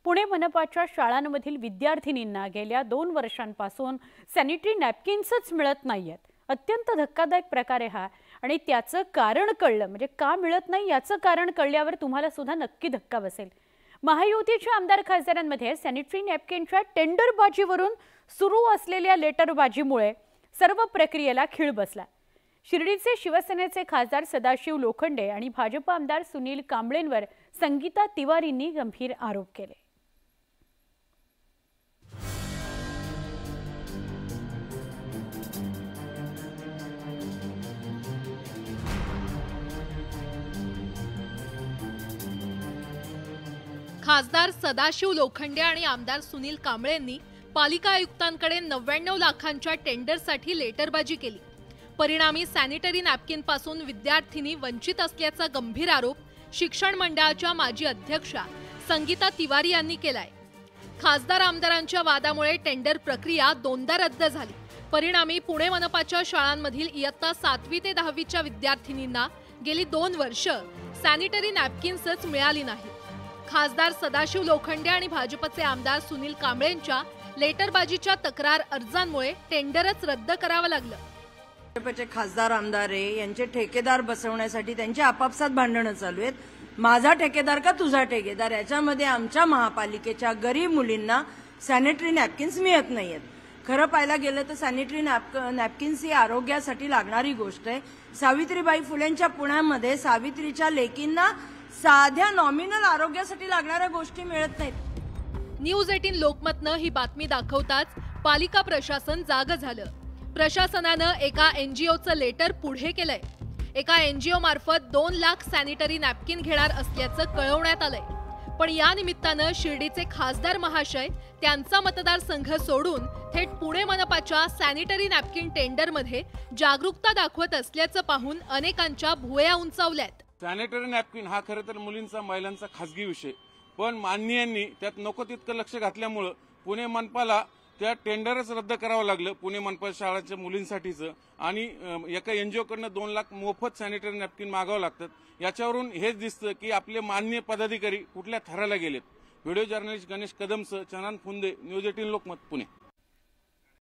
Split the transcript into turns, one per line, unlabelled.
पुणे मनपाच्या शाळांमधील विद्यार्थिनींना गेल्या 2 वर्षांपासून सॅनिटरी नॅपकिन्सच मिळत नाहीयेत। अत्यंत धक्कादायक प्रकार आहे हा आणि त्याचं कारण कळलं म्हणजे का मिळत नाही याचं कारण कळल्यावर तुम्हाला सुद्धा नक्की धक्का बसेल। महायुतीच्या आमदार खासदारांमध्ये सॅनिटरी नॅपकिनच्या टेंडरबाजीवरून सुरू असलेल्या लेटरबाजीमुळे सर्व प्रक्रियेला खीळ बसला। शिर्डीचे शिवसेनेचे खासदार सदाशिव लोखंडे आणि भाजप आमदार सुनील कांबळेंवर संगीता तिवारींनी गंभीर आरोप केले।
खासदार सदाशिव लोखंडे आणि आमदार सुनील कांबळेंनी पालिका आयुक्तांकडे 99 लाखांच्या टेंडरसाठी लेटरबाजी केली। परिणामी सॅनिटरी नॅपकिन पासून विद्यार्थिनी वंचित असल्याचा गंभीर आरोप शिक्षण मंडळाच्या माजी अध्यक्षा संगीता तिवारी यांनी केलाय। खासदार आमदारांच्या वादामुळे टेंडर प्रक्रिया दोनदा रद्द झाली। परिणामी पुणे मनपाच्या शाळांमधील इयत्ता 7वी ते 10वीच्या विद्यार्थिनींना गेली 2 वर्ष सॅनिटरी नॅपकिन्सच मिळाली नाही। खासदार सदाशिव लोखंडे आणि भाजपचे आमदार सुनील कांबळेंच्या लेटरबाजीच्या तक्रार अर्जांमुळे टेंडरच रद्द करावं लागलं।
भाजपचे खासदार आमदार यांचे ठेकेदार बसवण्यासाठी त्यांची आपापसात भांडणं चालू आहेत। माझा ठेकेदार का तुझा ठेकेदार याच्यामध्ये आमच्या महापालिकेच्या गरीब मुलींना सॅनिटरी नॅपकिन्स मिळत नाहीयेत। खरं पाहायला गेलं तर सॅनिटरी नॅपकिन्स ही आरोग्यासाठी लागणारी गोष्ट आहे। सावित्रीबाई फुलेंच्या पुण्यामध्ये सावित्रीच्या लेकींना साध्या नॉमिनल आरोग्यासाठी लागणाऱ्या गोष्टी मिळत नाहीत।
न्यूज 18 लोकमतनं ही बातमी दाखवताच पालिका प्रशासन जागं झालं। प्रशासनानं एका NGOचं लेटर पुढे केलंय। एका NGO मार्फत 2 लाख सॅनिटरी नॅपकिन घेणार असल्याचं कळवण्यात आलंय। पण या निमित्तानं शिर्डीचे खासदार महाशय त्यांचा मतदारसंघ सोडून थेट पुणे मनपाच्या सॅनिटरी नॅपकिन टेंडरमध्ये जागरूकता दाखवत असल्याचं पाहून अनेकांच्या भुवया उंचावल्यात।
सॅनिटरी नॅपकिन हा खरं तर मुलींचा महिलांचा खासगी विषय, पण माननीयांनी त्यात नको तितकं लक्ष घातल्यामुळे पुणे मनपाला त्या टेंडरच रद्द करावं लागलं पुणे मनपा शाळांच्या मुलींसाठीचं। आणि एका NGO कडनं 2 लाख मोफत सॅनिटरी नॅपकिन मागावं लागतात। याच्यावरून हेच दिसतं की आपले माननीय पदाधिकारी कुठल्या थराला गेलेत। व्हिडिओ जर्नलिस्ट गणेश कदमसह चनन फुंदे, न्यूज 18 लोकमत, पुणे।